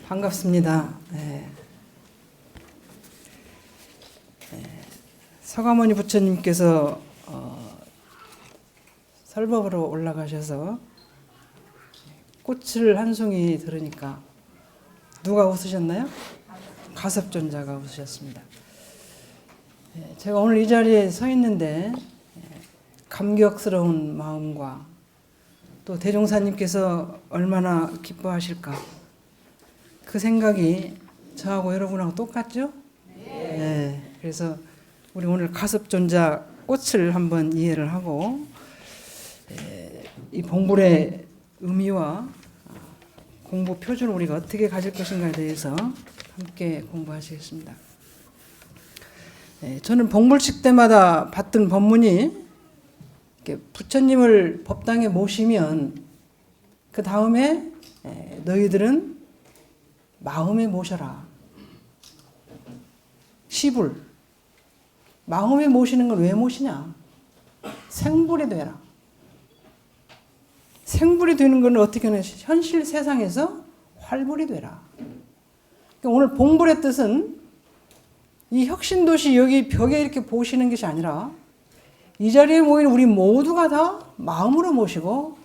반갑습니다. 서가모니 부처님께서 설법으로 올라가셔서 꽃을 한 송이 들으니까 누가 웃으셨나요? 가섭존자가 웃으셨습니다. 제가 오늘 이 자리에 서 있는데 감격스러운 마음과 또 대종사님께서 얼마나 기뻐하실까 그 생각이 저하고 여러분하고 똑같죠? 네. 그래서 우리 오늘 가섭존자 꽃을 한번 이해를 하고 이 봉불의 의미와 공부 표준을 우리가 어떻게 가질 것인가에 대해서 함께 공부하시겠습니다. 저는 봉불식 때마다 받던 법문이 부처님을 법당에 모시면 그 다음에 너희들은 마음에 모셔라. 시불. 마음에 모시는 걸 왜 모시냐? 생불이 되라. 생불이 되는 건 어떻게 하냐? 현실 세상에서 활불이 되라. 그러니까 오늘 봉불의 뜻은 이 혁신도시 여기 벽에 이렇게 보시는 것이 아니라 이 자리에 모인 우리 모두가 다 마음으로 모시고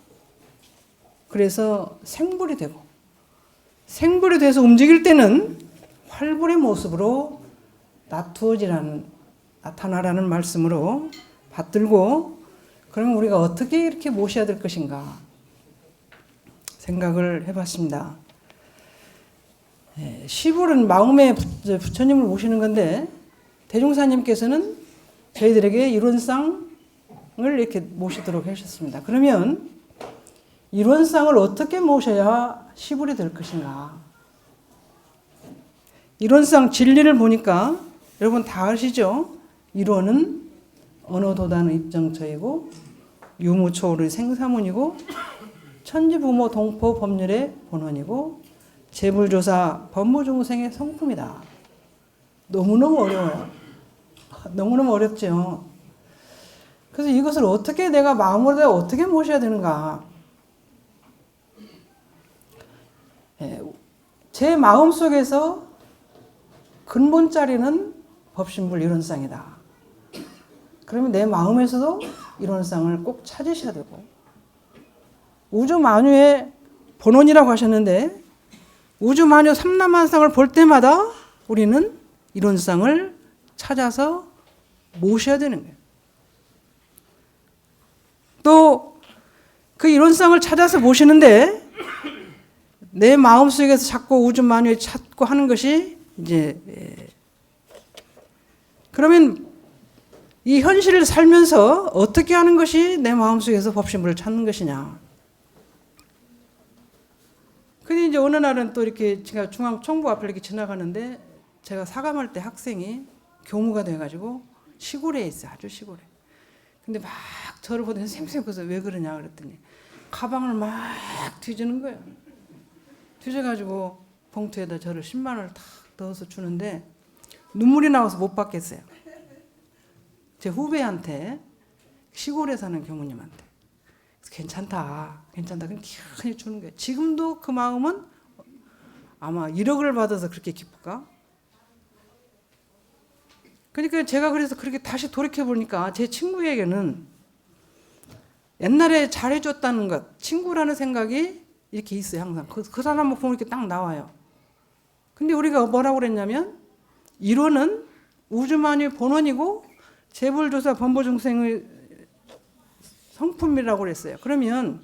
그래서 생불이 되고 생불이 돼서 움직일 때는 활불의 모습으로 나타나라는 말씀으로 받들고 그러면 우리가 어떻게 이렇게 모셔야 될 것인가 생각을 해봤습니다. 시불은 마음에 부처님을 모시는 건데 대종사님께서는 저희들에게 이론상을 이렇게 모시도록 하셨습니다. 그러면 이론상을 어떻게 모셔야 시불이 될 것인가? 이론상 진리를 보니까 여러분 다 아시죠? 이론은 언어도단의 입정처이고 유무초월의 생사문이고 천지부모 동포 법률의 본원이고 재불조사 법무중생의 성품이다. 너무너무 어려워요. 너무너무 어렵죠. 그래서 이것을 어떻게 내가 마음으로 어떻게 모셔야 되는가? 제 마음속에서 근본 자리는 법신불 이론상이다. 그러면 내 마음에서도 이론상을 꼭 찾으셔야 되고 우주만유의 본원이라고 하셨는데 우주만유 삼라만상을 볼 때마다 우리는 이론상을 찾아서 모셔야 되는 거예요. 또 그 이론상을 찾아서 모시는데 내 마음속에서 자꾸 우주만유에 찾고 하는 것이 이제 그러면 이 현실을 살면서 어떻게 하는 것이 내 마음속에서 법신불을 찾는 것이냐. 근데 이제 어느 날은 또 이렇게 제가 중앙총부 앞을 이렇게 지나가는데 제가 사감할 때 학생이 교무가 돼가지고 시골에 있어요. 아주 시골에. 근데 막 저를 보더니 샘샘 그래서 왜 그러냐 그랬더니 가방을 막 뒤지는 거예요. 뒤져가지고 봉투에다 저를 10만 원을 탁 넣어서 주는데 눈물이 나와서 못 받겠어요. 제 후배한테 시골에 사는 교무님한테 괜찮다 그냥 기억하게 주는 거예요. 지금도 그 마음은 아마 1억을 받아서 그렇게 기쁠까? 그러니까 제가 그래서 그렇게 다시 돌이켜 보니까 제 친구에게는 옛날에 잘해줬다는 것, 친구라는 생각이 이렇게 있어요. 항상 그 사람을 보면 이렇게 딱 나와요. 근데 우리가 뭐라고 그랬냐면 이론은 우주만유의 본원이고 재불조사 범보중생의 성품이라고 그랬어요. 그러면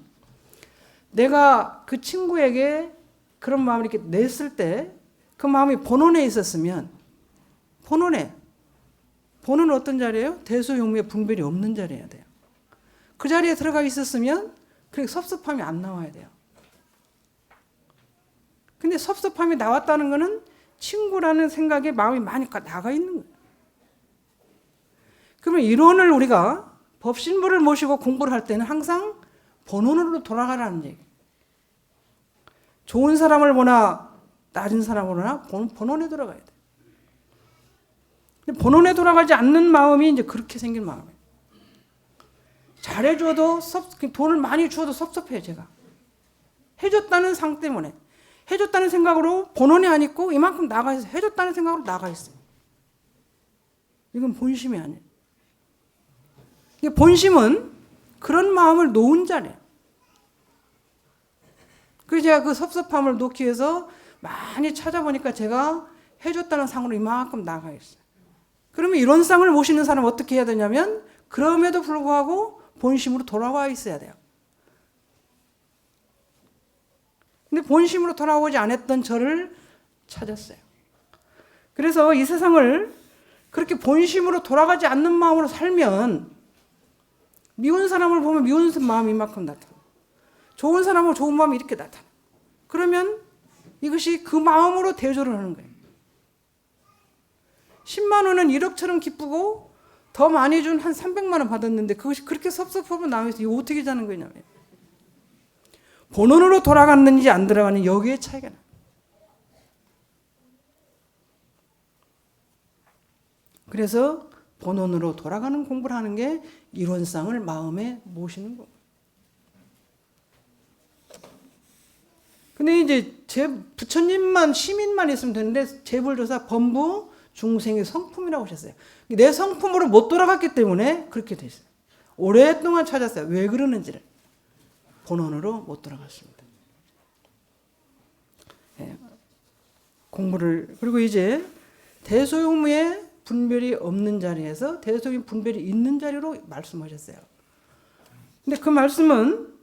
내가 그 친구에게 그런 마음을 이렇게 냈을 때 그 마음이 본원에 있었으면 본원은 어떤 자리예요? 대소용무의 분별이 없는 자리여야 돼요. 그 자리에 들어가 있었으면 그렇게 섭섭함이 안 나와야 돼요. 근데 섭섭함이 나왔다는 것은 친구라는 생각에 마음이 많이 나가 있는 거예요. 그러면 이론을 우리가 법신불을 모시고 공부를 할 때는 항상 본원으로 돌아가라는 얘기예요. 좋은 사람을 보나 낮은 사람을 보나 본원에 돌아가야 돼요. 근데 본원에 돌아가지 않는 마음이 이제 그렇게 생긴 마음이에요. 잘해줘도 돈을 많이 주어도 섭섭해요. 제가 해줬다는 상 때문에 해줬다는 생각으로 본원이 안 있고 이만큼 나가 있어요. 해줬다는 생각으로 나가 있어요. 이건 본심이 아니에요. 이게 본심은 그런 마음을 놓은 자리예요. 그래서 제가 그 섭섭함을 놓기 위해서 많이 찾아보니까 제가 해줬다는 상으로 이만큼 나가 있어요. 그러면 이런 상을 모시는 사람은 어떻게 해야 되냐면 그럼에도 불구하고 본심으로 돌아와 있어야 돼요. 근데 본심으로 돌아오지 않았던 저를 찾았어요. 그래서 이 세상을 그렇게 본심으로 돌아가지 않는 마음으로 살면 미운 사람을 보면 미운 마음이 이만큼 나타나. 좋은 사람은 좋은 마음이 이렇게 나타나. 그러면 이것이 그 마음으로 대조를 하는 거예요. 10만 원은 1억처럼 기쁘고 더 많이 준 한 300만 원 받았는데 그것이 그렇게 섭섭하면 남에서 이거 어떻게 자는 거냐면 본원으로 돌아갔는지 안 들어가는 여기에 차이가 나요. 그래서 본원으로 돌아가는 공부를 하는 게 이론상을 마음에 모시는 거예요. 근데 이제 제 부처님만 시민만 있으면 되는데 재불조사 범부 중생의 성품이라고 하셨어요. 내 성품으로 못 돌아갔기 때문에 그렇게 됐어요. 오랫동안 찾았어요. 왜 그러는지를. 본원으로 못 돌아갔습니다. 예. 공부를 그리고 이제 대소유무의 분별이 없는 자리에서 대소유무 분별이 있는 자리로 말씀하셨어요. 근데 그 말씀은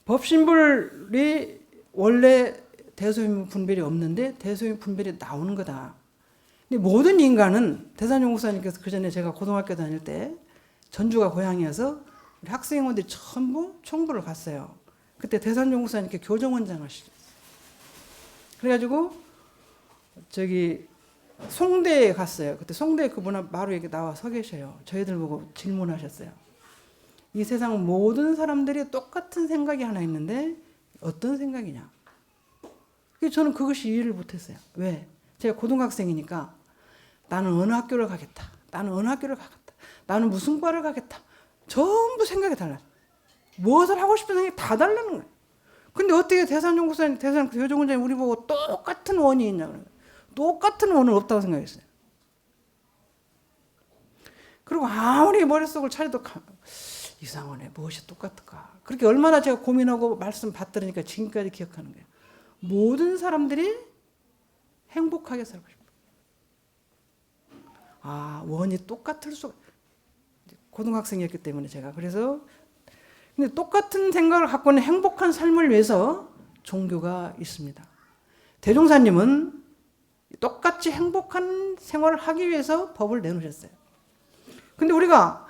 법신불이 원래 대소유무 분별이 없는데 대소유무 분별이 나오는 거다. 근데 모든 인간은 대산용 목사님께서 그 전에 제가 고등학교 다닐 때 전주가 고향이어서 우리 학생원들이 전부 총부를 갔어요. 그때 대산용 목사님께 교정원장 하시죠. 그래가지고 저기 송대에 갔어요. 그때 송대 그분 바로 여기 나와 서 계셔요. 저희들 보고 질문하셨어요. 이 세상 모든 사람들이 똑같은 생각이 하나 있는데 어떤 생각이냐. 저는 그것이 이해를 못했어요. 왜? 제가 고등학생이니까 나는 어느 학교를 가겠다. 나는 어느 학교를 가겠다. 나는 무슨 과를 가겠다. 전부 생각이 달라요. 무엇을 하고 싶은 생각이 다 다르는 거예요. 근데 어떻게 대산연구소님, 대산교정원장님 우리 보고 똑같은 원이 있냐 그래요. 똑같은 원은 없다고 생각했어요. 그리고 아무리 머릿속을 차려도 이상하네. 무엇이 똑같을까? 그렇게 얼마나 제가 고민하고 말씀 받들으니까 지금까지 기억하는 거예요. 모든 사람들이 행복하게 살고 싶어요. 원이 똑같을 수가. 고등학생이었기 때문에 제가. 그래서 근데 똑같은 생각을 갖고는 행복한 삶을 위해서 종교가 있습니다. 대종사님은 똑같이 행복한 생활을 하기 위해서 법을 내놓으셨어요. 근데 우리가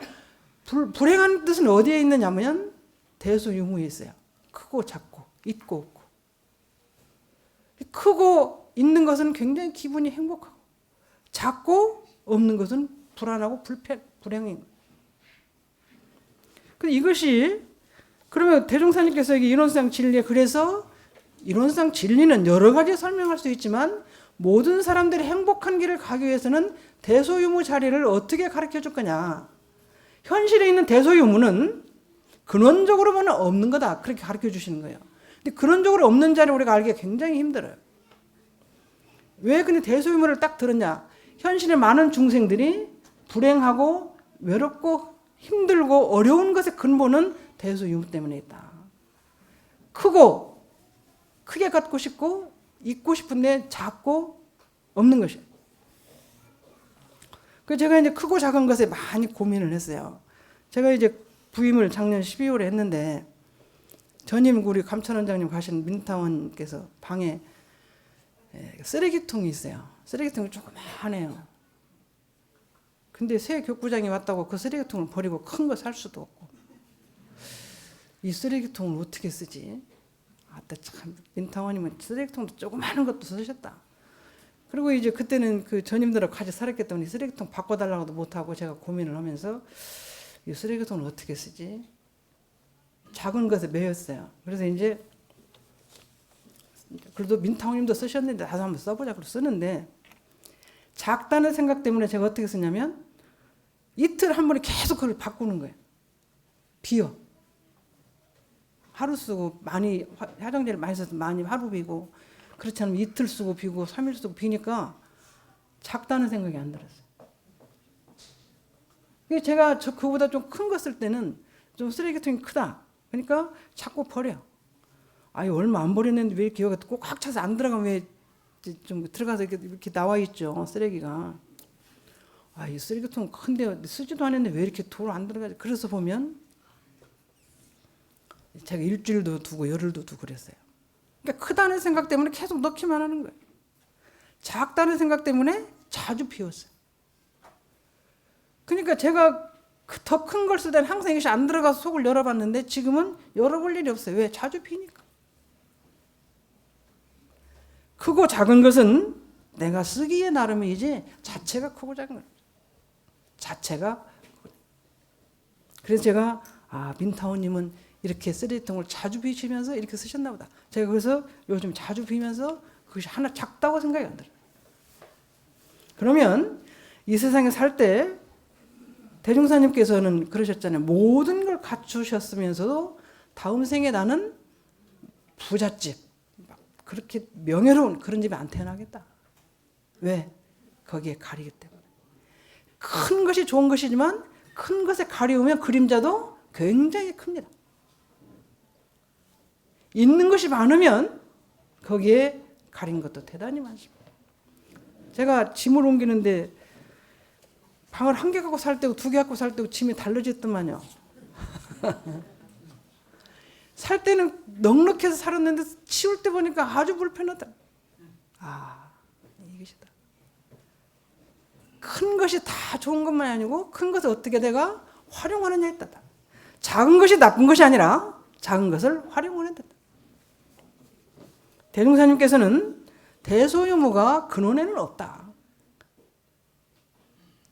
불행한 뜻은 어디에 있느냐면 대소유무에 있어요. 크고 작고 있고 없고. 크고 있는 것은 굉장히 기분이 행복하고 작고 없는 것은 불안하고 불행인 거예요. 근데 이것이 그러면 대종사님께서 이론상 진리에 그래서 이론상 진리는 여러 가지 설명할 수 있지만 모든 사람들이 행복한 길을 가기 위해서는 대소유무 자리를 어떻게 가르쳐 줄 거냐. 현실에 있는 대소유무는 근원적으로 보면 없는 거다. 그렇게 가르쳐 주시는 거예요. 근데 근원적으로 없는 자리를 우리가 알기가 굉장히 힘들어요. 왜 근데 대소유무를 딱 들었냐. 현실의 많은 중생들이 불행하고 외롭고 힘들고 어려운 것의 근본은 대소유무 때문에 있다. 크게 갖고 싶고 있고 싶은데 작고 없는 것이에요. 그래서 제가 이제 크고 작은 것에 많이 고민을 했어요. 제가 이제 부임을 작년 12월에 했는데 전임 우리 감천원장님 가신 민타원께서 방에 쓰레기통이 있어요. 쓰레기통이 조그마하네요. 근데 새 교구장이 왔다고 그 쓰레기통을 버리고 큰 거 살 수도 없고 이 쓰레기통을 어떻게 쓰지? 참 민타원이면 쓰레기통도 조그마한 것도 쓰셨다. 그리고 이제 그때는 그 전임들하고 같이 살았기 때문에 쓰레기통 바꿔달라고도 못하고 제가 고민을 하면서 이 쓰레기통을 어떻게 쓰지? 작은 것에 매였어요. 그래서 이제 그래도 민타원님도 쓰셨는데 나도 한번 써보자 그래서 쓰는데 작다는 생각 때문에 제가 어떻게 쓰냐면 이틀 한 번에 계속 그걸 바꾸는 거예요. 비워. 하루 쓰고 많이 화장제를 많이 써서 많이 하루 비고 그렇지 않으면 이틀 쓰고 비고 3일 쓰고 비니까 작다는 생각이 안 들었어요. 제가 그거보다 좀 큰 거 쓸 때는 좀 쓰레기통이 크다. 그러니까 자꾸 버려. 아니 얼마 안 버렸는데 왜 이렇게 여기가 꼭 꽉 차서 안 들어가면 왜 좀 들어가서 이렇게 나와 있죠 쓰레기가. 아 이 쓰레기통 큰데 쓰지도 않았는데 왜 이렇게 도로 안 들어가지? 그래서 보면 제가 일주일도 두고 열흘도 두고 그랬어요. 그러니까 크다는 생각 때문에 계속 넣기만 하는 거예요. 작다는 생각 때문에 자주 비웠어요. 그러니까 제가 더 큰 걸 쓸 때는 항상 이것이 안 들어가서 속을 열어봤는데 지금은 열어볼 일이 없어요. 왜? 자주 비니까. 크고 작은 것은 내가 쓰기에 나름이지 자체가 크고 작은 거예요. 자체가. 그래서 제가 민타오님은 이렇게 쓰레기통을 자주 비시면서 이렇게 쓰셨나 보다. 제가 그래서 요즘 자주 비면서 그것이 하나 작다고 생각이 안 들어요. 그러면 이 세상에 살 때 대종사님께서는 그러셨잖아요. 모든 걸 갖추셨으면서도 다음 생에 나는 부잣집, 그렇게 명예로운 그런 집에 안 태어나겠다. 왜? 거기에 가리기 때문에. 큰 것이 좋은 것이지만 큰 것에 가리우면 그림자도 굉장히 큽니다. 있는 것이 많으면 거기에 가린 것도 대단히 많습니다. 제가 짐을 옮기는데 방을 한 개 갖고 살 때고 두 개 갖고 살 때고 짐이 달라졌더만요. 살 때는 넉넉해서 살았는데 치울 때 보니까 아주 불편하다. 이것이다. 큰 것이 다 좋은 것만 아니고 큰 것을 어떻게 내가 활용하느냐에 따라. 작은 것이 나쁜 것이 아니라 작은 것을 활용하는 듯. 대종사님께서는 대소유무가 근원에는 없다.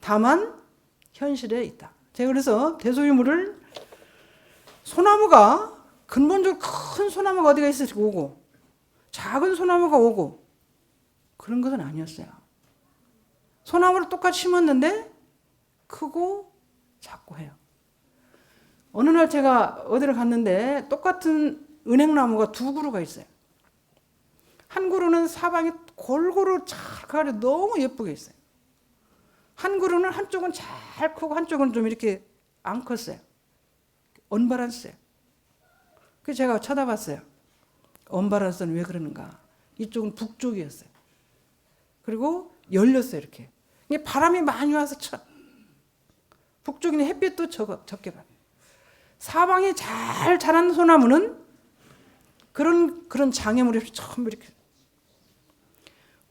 다만 현실에 있다. 제가 그래서 대소유무를 소나무가 근본적으로 큰 소나무가 어디가 있을지 오고 작은 소나무가 오고 그런 것은 아니었어요. 소나무를 똑같이 심었는데 크고 작고 해요. 어느 날 제가 어디를 갔는데 똑같은 은행나무가 두 그루가 있어요. 한 그루는 사방이 골고루 잘 가려 너무 예쁘게 있어요. 한 그루는 한쪽은 잘 크고 한쪽은 좀 이렇게 안 컸어요. 언밸런스예요. 그래서 제가 쳐다봤어요. 언밸런스는 왜 그러는가. 이쪽은 북쪽이었어요. 그리고 열렸어요 이렇게. 바람이 많이 와서 쳐. 북쪽에는 햇빛도 적게 받아요. 사방이 잘 자란 소나무는 그런 장애물이 없이 전부 이렇게.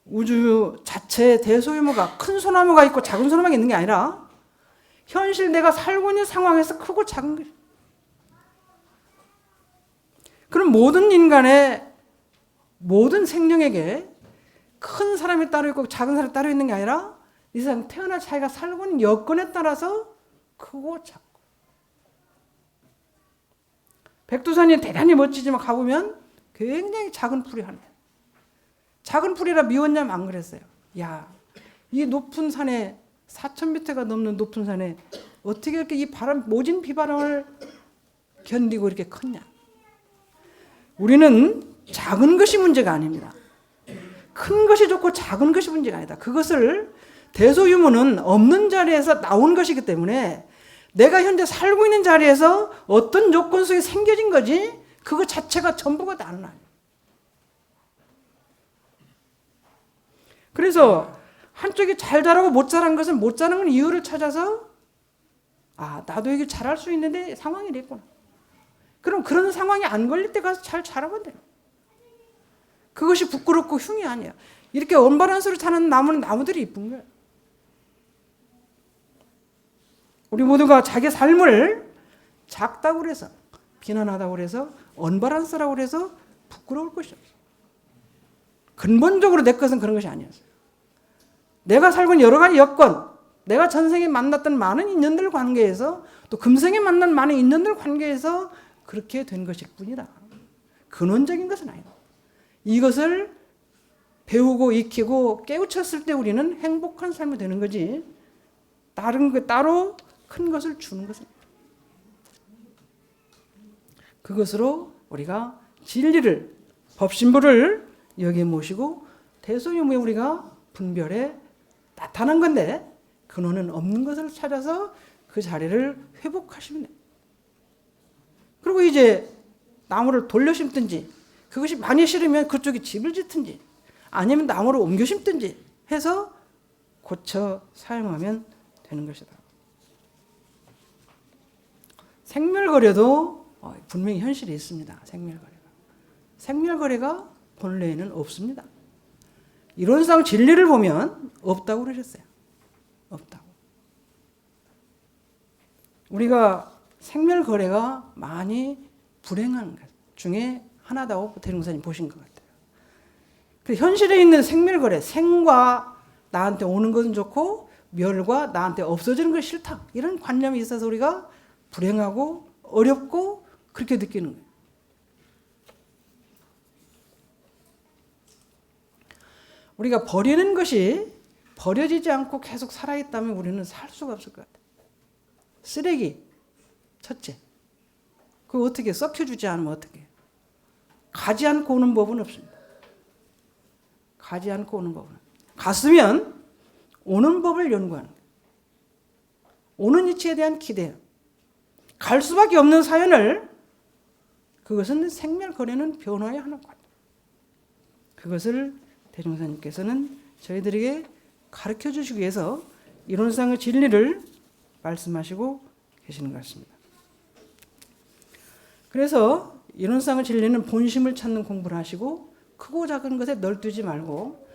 우주 자체의 대소유무가 큰 소나무가 있고 작은 소나무가 있는 게 아니라 현실 내가 살고 있는 상황에서 크고 작은 것. 그럼 모든 인간의 모든 생명에게 큰 사람이 따로 있고 작은 사람이 따로 있는 게 아니라 이 사람 태어날 자기가 살고 있는 여건에 따라서 크고 작고. 백두산이 대단히 멋지지만 가보면 굉장히 작은 풀이 하나. 작은 풀이라 미웠냐면 안 그랬어요. 야, 이 높은 산에 4,000m가 넘는 높은 산에 어떻게 이렇게 이 바람 모진 비바람을 견디고 이렇게 컸냐. 우리는 작은 것이 문제가 아닙니다. 큰 것이 좋고 작은 것이 문제가 아니다. 그것을 대소유무는 없는 자리에서 나온 것이기 때문에 내가 현재 살고 있는 자리에서 어떤 요건 속에 생겨진 거지 그거 자체가 전부가 다는 아니에요. 그래서 한쪽이 잘 자라고 못 자란 것은 못 자란 건 이유를 찾아서 나도 이게 잘할 수 있는데 상황이 이랬구나. 그럼 그런 상황이 안 걸릴 때 가서 잘 자라면 돼요. 그것이 부끄럽고 흉이 아니야. 이렇게 언밸런스로 자란 나무는 나무들이 이쁜 거예요. 우리 모두가 자기 삶을 작다고 그래서 비난하다고 그래서 언밸런스라고 그래서 부끄러울 것이 없어. 근본적으로 내 것은 그런 것이 아니었어요. 내가 살고 있는 여러 가지 여건, 내가 전생에 만났던 많은 인연들 관계에서 또 금생에 만난 많은 인연들 관계에서 그렇게 된 것일 뿐이다. 근원적인 것은 아니다. 이것을 배우고 익히고 깨우쳤을 때 우리는 행복한 삶이 되는 거지 다른 거 따로 큰 것을 주는 것은 그것으로 우리가 진리를, 법신부를 여기에 모시고 대소유무에 우리가 분별에 나타난 건데 근원은 없는 것을 찾아서 그 자리를 회복하시면 돼요. 그리고 이제 나무를 돌려 심든지 그것이 많이 싫으면 그쪽에 집을 짓든지 아니면 나무를 옮겨 심든지 해서 고쳐 사용하면 되는 것이다. 생멸거래도 분명히 현실이 있습니다. 생멸거래가 본래에는 없습니다. 이론상 진리를 보면 없다고 그러셨어요. 없다고. 우리가 생멸거래가 많이 불행한 것 중에 하나다고 대종사님 보신 것 같아요. 그 현실에 있는 생멸거래, 생과 나한테 오는 것은 좋고 멸과 나한테 없어지는 것이 싫다. 이런 관념이 있어서 우리가 불행하고 어렵고 그렇게 느끼는 거예요. 우리가 버리는 것이 버려지지 않고 계속 살아있다면 우리는 살 수가 없을 것 같아요. 쓰레기, 첫째. 그거 어떻게 썩혀주지 않으면 어떻게 해요? 가지 않고 오는 법은 없습니다. 가지 않고 오는 법은. 갔으면 오는 법을 연구하는 거예요. 오는 이치에 대한 기대. 갈 수밖에 없는 사연을 그것은 생멸거래는 변화의 하나인 것 같아요. 그것을 대종사님께서는 저희들에게 가르쳐 주시기 위해서 이론상의 진리를 말씀하시고 계시는 것 같습니다. 그래서 이론상의 진리는 본심을 찾는 공부를 하시고 크고 작은 것에 널뛰지 말고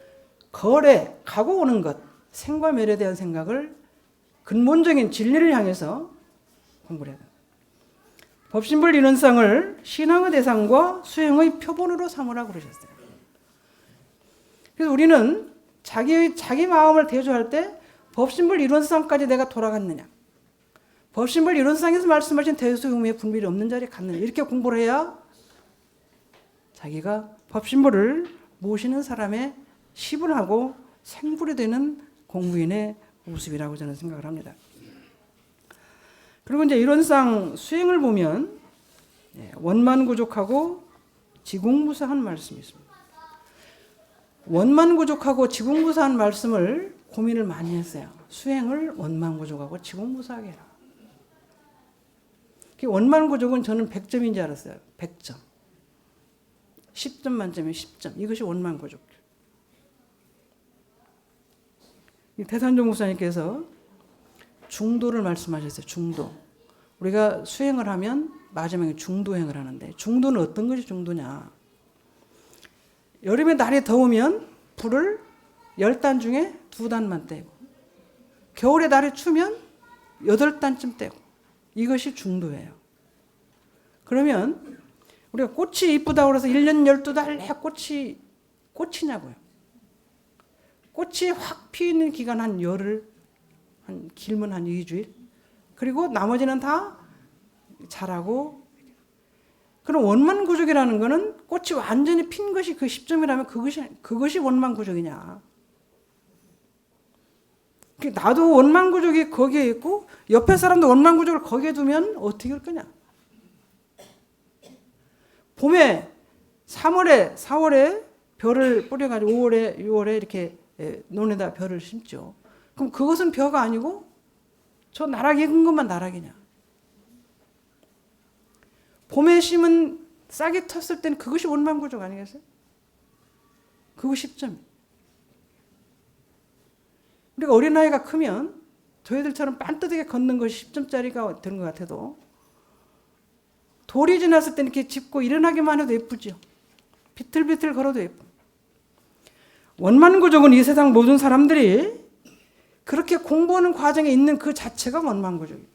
거래, 가고 오는 것, 생과 멸에 대한 생각을 근본적인 진리를 향해서 공부를 해야 됩니다. 법신불 이론상을 신앙의 대상과 수행의 표본으로 삼으라고 그러셨어요. 그래서 우리는 자기 마음을 대조할 때 법신불 이론상까지 내가 돌아갔느냐, 법신불 이론상에서 말씀하신 대소유무의 분별이 없는 자리에 갔느냐, 이렇게 공부를 해야 자기가 법신불을 모시는 사람의 시분하고 생불이 되는 공부인의 모습이라고 저는 생각을 합니다. 그리고 이제 이론상 수행을 보면 원만구족하고 지공무사한 말씀이 있습니다. 원만구족하고 지공무사한 말씀을 고민을 많이 했어요. 수행을 원만구족하고 지공무사하게 해라. 원만구족은 저는 100점인 줄 알았어요. 100점. 10점 만점에 10점. 이것이 원만구족. 태산종 목사님께서 중도를 말씀하셨어요. 중도. 우리가 수행을 하면 마지막에 중도행을 하는데 중도는 어떤 것이 중도냐. 여름에 날이 더우면 불을 10단 중에 2단만 떼고 겨울에 날이 추면 8단쯤 떼고 이것이 중도예요. 그러면 우리가 꽃이 이쁘다고 해서 1년 12달 꽃이냐고요. 꽃이 확 피는 기간 한 열흘, 길면 한 2주일. 그리고 나머지는 다 자라고. 그럼 원만구족이라는 거는 꽃이 완전히 핀 것이 그 10점이라면 그것이 원만구족이냐. 나도 원만구족이 거기에 있고 옆에 사람도 원만구족을 거기에 두면 어떻게 할 거냐. 봄에 3월에 4월에 벼를 뿌려가지고 5월에 6월에 이렇게 논에다 벼를 심죠. 그럼 그것은 벼가 아니고 저 나락이 큰 것만 나락이냐. 봄에 심은 싹이 텄을 때는 그것이 원만구족 아니겠어요? 그거 10점. 우리가 어린아이가 크면 저희들처럼 빤듯하게 걷는 것이 10점짜리가 되는 것 같아도 돌이 지났을 때는 이렇게 짚고 일어나기만 해도 예쁘죠. 비틀비틀 걸어도 예쁘. 원만구족은 이 세상 모든 사람들이 그렇게 공부하는 과정에 있는 그 자체가 원만구족이에요.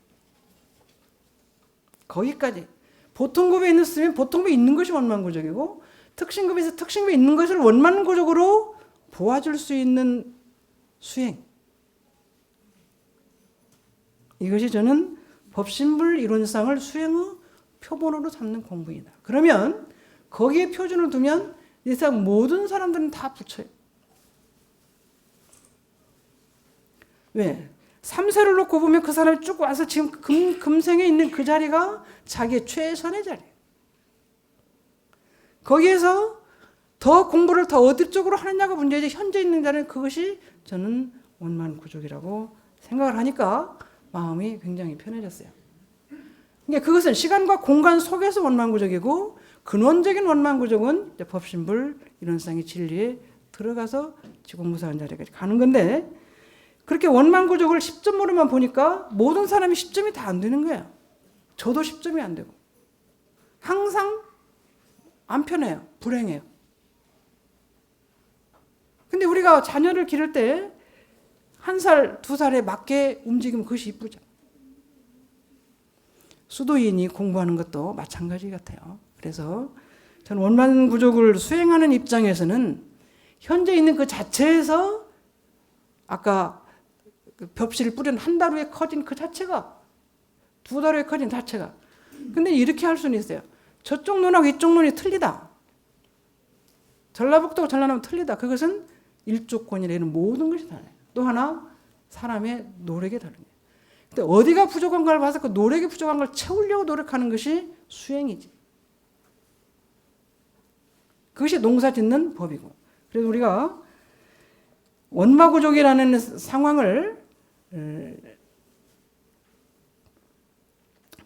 거기까지. 보통급에 있으면 보통급에 있는 것이 원만구족이고 특신급에서 특신급에 있는 것을 원만구족으로 보아줄 수 있는 수행. 이것이 저는 법신불 이론상을 수행의 표본으로 삼는 공부이다. 그러면 거기에 표준을 두면 이 세상 모든 사람들은 다 붙여요. 왜? 3세를 놓고 보면 그 사람이 쭉 와서 지금 금생에 있는 그 자리가 자기의 최선의 자리예요. 거기에서 더 공부를 더 어디 쪽으로 하느냐가 문제지 현재 있는 자는 그것이 저는 원만구족이라고 생각을 하니까 마음이 굉장히 편해졌어요. 그러니까 그것은 시간과 공간 속에서 원만구족이고 근원적인 원만구족은 법신불 이론상의 진리에 들어가서 지공무사한 자리까지 가는 건데 그렇게 원만구족을 10점으로만 보니까 모든 사람이 10점이 다 안 되는 거예요. 저도 10점이 안 되고 항상 안 편해요. 불행해요. 근데 우리가 자녀를 기를 때 1살, 2살에 맞게 움직이면 그것이 이쁘죠. 수도인이 공부하는 것도 마찬가지 같아요. 그래서 저는 원만구족을 수행하는 입장에서는 현재 있는 그 자체에서 아까 그 벽실을 뿌린 한 달 후에 커진 그 자체가 2달 후에 커진 자체가 근데 이렇게 할 수는 있어요. 저쪽 눈하고 이쪽 눈이 틀리다. 전라북도하고 전라남은 틀리다. 그것은 일조권이라 이런 모든 것이 달라요. 또 하나 사람의 노력이 다른 거예요. 근데 어디가 부족한가를 봐서 그 노력이 부족한 걸 채우려고 노력하는 것이 수행이지. 그것이 농사 짓는 법이고. 그래서 우리가 원마구족이라는 상황을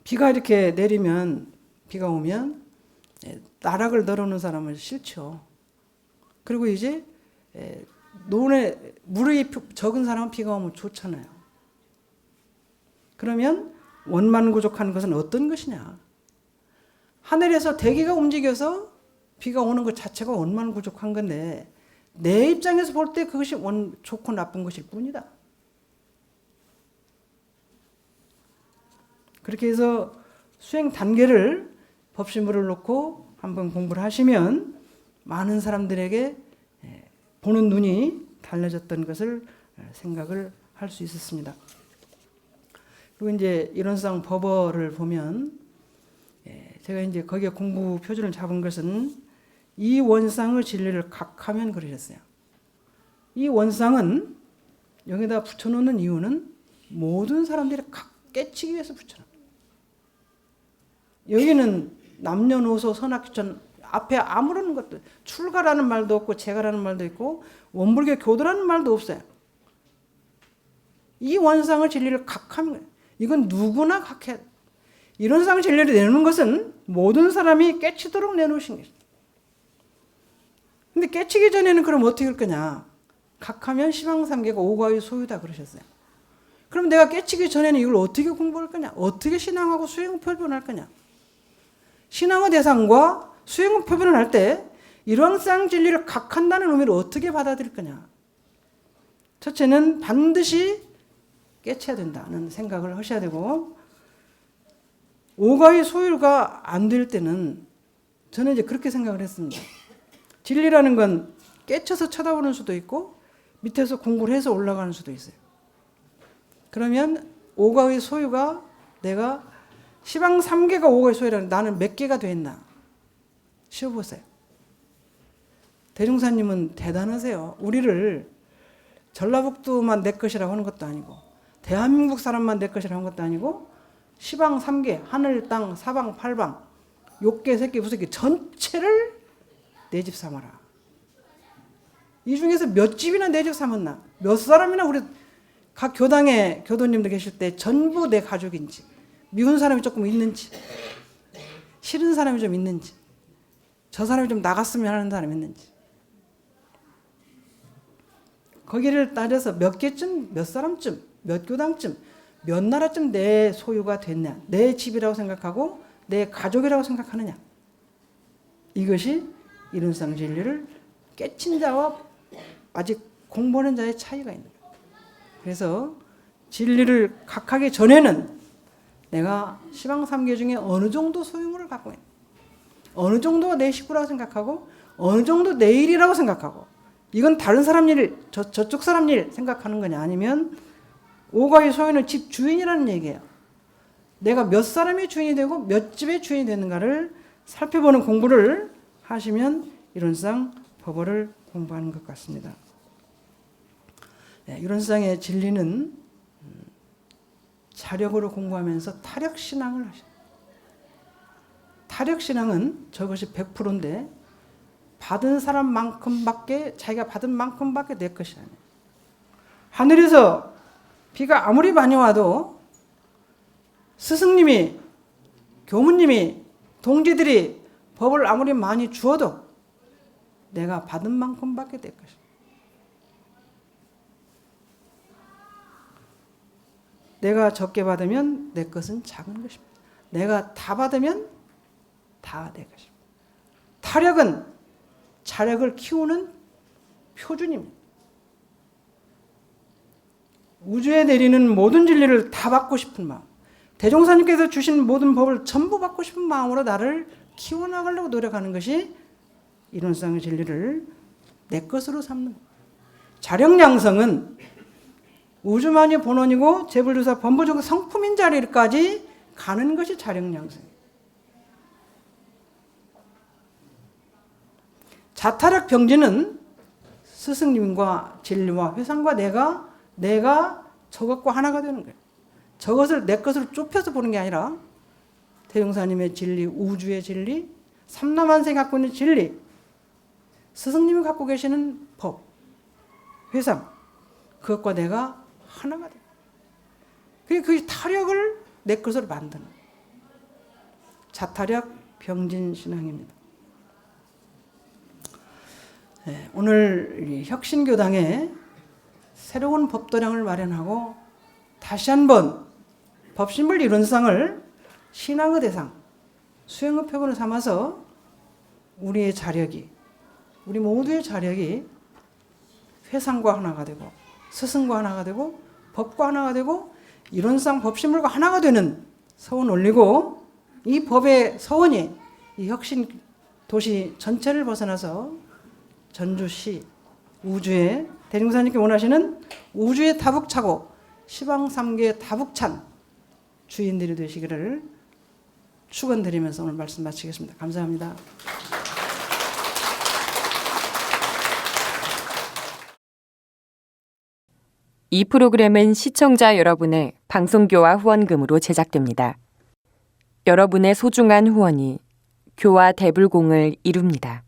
비가 이렇게 내리면 비가 오면 나락을 널어놓은 사람은 싫죠. 그리고 이제 논에 물이 적은 사람은 비가 오면 좋잖아요. 그러면 원만구족한 것은 어떤 것이냐? 하늘에서 대기가 움직여서 비가 오는 것 자체가 원만구족한 건데 내 입장에서 볼 때 그것이 좋고 나쁜 것일 뿐이다. 그렇게 해서 수행 단계를 법신부를 놓고 한번 공부를 하시면 많은 사람들에게 보는 눈이 달라졌던 것을 생각을 할 수 있었습니다. 그리고 이제 이론상 법어를 보면 제가 이제 거기에 공부 표준을 잡은 것은 이 원상의 진리를 각하면 그러셨어요. 이 원상은 여기다 붙여놓는 이유는 모든 사람들이 각 깨치기 위해서 붙여놓는 거예요. 여기는 남녀노소 선악귀천 앞에 아무런 것도 출가라는 말도 없고 재가라는 말도 있고 원불교 교도라는 말도 없어요. 이 원상의 진리를 각하면 거예요. 이건 누구나 각해. 이런 상 진리를 내놓는 것은 모든 사람이 깨치도록 내놓으신 것이죠. 근데 깨치기 전에는 그럼 어떻게 할 거냐? 각하면 시방삼계가 오가의 소유다 그러셨어요. 그럼 내가 깨치기 전에는 이걸 어떻게 공부할 거냐? 어떻게 신앙하고 수행 표변할 거냐? 신앙의 대상과 수행 표변을 할 때 이런 쌍 진리를 각한다는 의미를 어떻게 받아들일 거냐? 첫째는 반드시 깨쳐야 된다는 생각을 하셔야 되고 오가의 소유가 안 될 때는 저는 이제 그렇게 생각을 했습니다. 진리라는 건 깨쳐서 쳐다보는 수도 있고 밑에서 공부를 해서 올라가는 수도 있어요. 그러면 오가의 소유가 내가 시방 3개가 오가의 소유라는 나는 몇 개가 됐나? 쉬어보세요. 대중사님은 대단하세요. 우리를 전라북도만 내 것이라고 하는 것도 아니고 대한민국 사람만 내 것이라고 하는 것도 아니고 시방 3개, 하늘, 땅, 사방, 팔방, 욕계, 새끼, 부새끼 전체를 내 집 삼아라. 이 중에서 몇 집이나 내 집 삼았나? 몇 사람이나 우리 각 교당에 교도님들 계실 때 전부 내 가족인지 미운 사람이 조금 있는지 싫은 사람이 좀 있는지 저 사람이 좀 나갔으면 하는 사람이 있는지 거기를 따져서 몇 개쯤 몇 사람쯤 몇 교당쯤 몇 나라쯤 내 소유가 됐냐 내 집이라고 생각하고 내 가족이라고 생각하느냐 이것이 이론상 진리를 깨친 자와 아직 공부하는 자의 차이가 있는 거예요. 그래서 진리를 각하기 전에는 내가 시방3계 중에 어느 정도 소유물을 갖고 있는 어느 정도가 내 식구라고 생각하고 어느 정도 내 일이라고 생각하고 이건 다른 사람 일, 저쪽 사람 일 생각하는 거냐 아니면 오가의 소유는 집 주인이라는 얘기예요. 내가 몇 사람의 주인이 되고 몇 집의 주인이 되는가를 살펴보는 공부를 하시면 이론상 법어를 공부하는 것 같습니다. 네, 이론상의 진리는 자력으로 공부하면서 타력신앙을 하셔요. 타력신앙은 저것이 100%인데 받은 사람만큼밖에 자기가 받은 만큼밖에 내 것이 아니에요. 하늘에서 비가 아무리 많이 와도 스승님이 교무님이 동지들이 법을 아무리 많이 주어도 내가 받은 만큼밖에 내 것이에요. 내가 적게 받으면 내 것은 작은 것입니다. 내가 다 받으면 다 내 것입니다. 타력은 자력을 키우는 표준입니다. 우주에 내리는 모든 진리를 다 받고 싶은 마음, 대종사님께서 주신 모든 법을 전부 받고 싶은 마음으로 나를 키워나가려고 노력하는 것이 이론상의 진리를 내 것으로 삼는 거예요. 자력양성은 우주만이 본원이고 재불주사 범보적 성품인 자리까지 가는 것이 자력양성이에요. 자타력 병진은 스승님과 진리와 회상과 내가 저것과 하나가 되는 거예요. 저것을 내 것으로 좁혀서 보는 게 아니라 대종사님의 진리, 우주의 진리, 삼라만생이 갖고 있는 진리, 스승님이 갖고 계시는 법, 회상, 그것과 내가 하나가 돼요. 그 타력을 내 것으로 만드는 자타력 병진 신앙입니다. 네, 오늘 혁신교당에 새로운 법도량을 마련하고 다시 한번 법신불 이론상을 신앙의 대상, 수행의 표본을 삼아서 우리의 자력이, 우리 모두의 자력이 회상과 하나가 되고 스승과 하나가 되고 법과 하나가 되고 이론상 법신불과 하나가 되는 서원 올리고 이 법의 서원이 이 혁신 도시 전체를 벗어나서 전주시 우주의 대종사님께 원하시는 우주의 다북차고 시방삼계의 다북찬 주인들이 되시기를 축원드리면서 오늘 말씀 마치겠습니다. 감사합니다. 이 프로그램은 시청자 여러분의 방송교화 후원금으로 제작됩니다. 여러분의 소중한 후원이 교화 대불공을 이룹니다.